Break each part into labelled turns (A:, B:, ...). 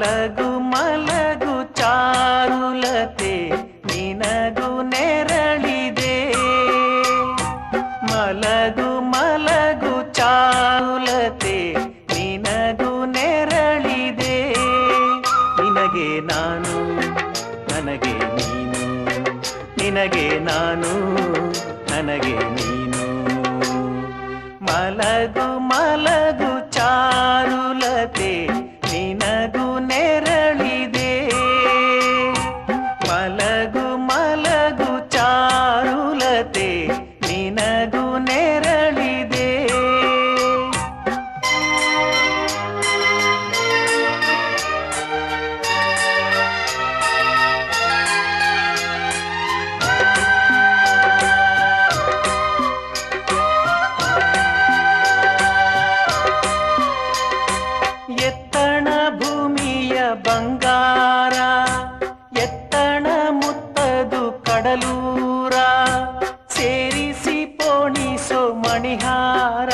A: ಮಲಗು ಮಲಗು ಚಾರುಲತೆ ನಿನಗೂ ನೆರಳಿದೆ. ಮಲಗು ಮಲಗು ಚಾರುಲತೆ ನಿನಗೂ ನೆರಳಿದೆ. ನಿನಗೆ ನಾನು ನನಗೆ ನೀನು, ನಿನಗೆ ನಾನು ನನಗೆ ನೀನು. ಮಲಗು ಮಲಗು ಚಾರುಲತೆ ನಿನಗೂ ನೆರಳಿದೆ. ಮಲಗು ಮಲಗು ಚಾರುಲತೆ ನಿನಗೂ ನೆರಳಿದೆ. ಎತ್ತಣ ಭೂಮಿಯ ಬಂಗಾರ, ಎತ್ತಣ ಮುತ್ತದು ಕಡಲೂರ, ಸೇರಿಸಿ ಪೋಣಿಸೋ ಮಣಿಹಾರ,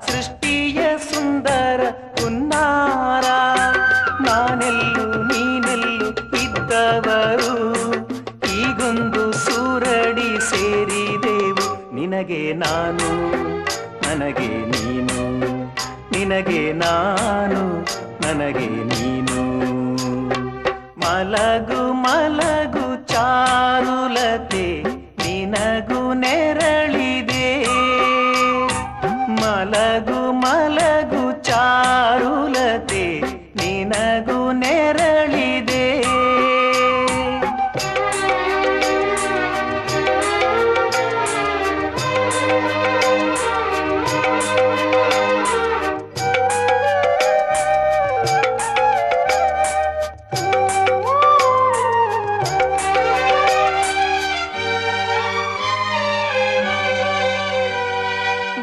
A: ಸೃಷ್ಟಿಯ ಸುಂದರ ಹುನ್ನಾರ. ನಾನೆಲ್ಲು ನೀನೆಲ್ಲು ಇದ್ದವರು, ಈಗೊಂದು ಸೂರಡಿ ಸೇರಿದೆವು. ನಿನಗೆ ನಾನು ನನಗೆ ನೀನು, ನಿನಗೆ ನಾನು ನನಗೆ ನೀನು. ಮಲಗು ಮಲಗು ಚಾರುಲತೆ ನಿನಗೂ ನೆರಳಿದೆ. ಮಲಗು ಮಲಗು ಚಾರುಲತೆ ನಿನಗೂ ನೆರಳಿದೆ.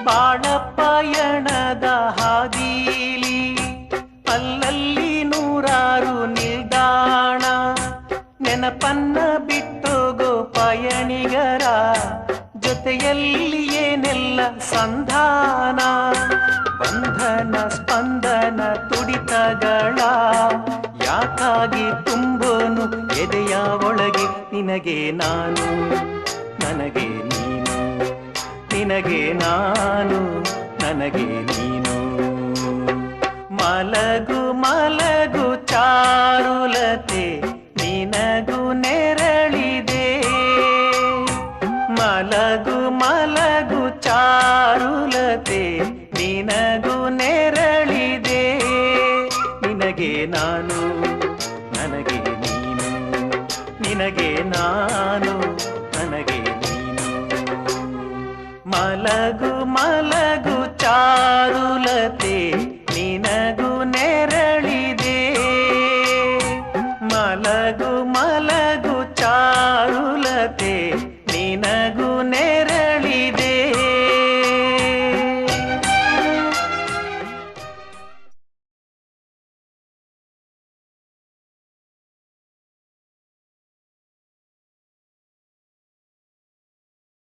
A: ಬಾಳಪಯಣದ ಹಾದೀಲಿ ಅಲ್ಲಲ್ಲಿ ನೂರಾರು ನಿಲ್ದಾಣ, ನೆನಪನ್ನ ಬಿಟ್ಟೋಗೋ ಪಯಣಿಗರ ಜೊತೆಯಲ್ಲಿ ಏನೆಲ್ಲ ಸಂಧಾನ. ಬಂಧನ ಸ್ಪಂದನ ತುಡಿತಗಳ ಯಾಕಾಗಿ ತುಂಬೋನು ಎದೆಯ ಒಳಗೆ. ನಿನಗೆ ನಾನು ನನಗೆ ನೀನು, ನಿನಗೆ ನಾನು ನನಗೆ ನೀನು. ಮಲಗು ಮಲಗು ಚಾರುಲತೆ ನಿನಗೂ ನೆರಳಿದೆ. ಮಲಗು ಮಲಗು ಚಾರುಲತೆ ನಿನಗೂ ನೆರಳಿದೆ. ನಿನಗೆ ನಾನು ನನಗೆ ನೀನು, ನಿನಗೆ ನಾನು ನನಗೆ ನೀನು. ಮಲಗು ಮಲಗು ಚಾರುಲತೆ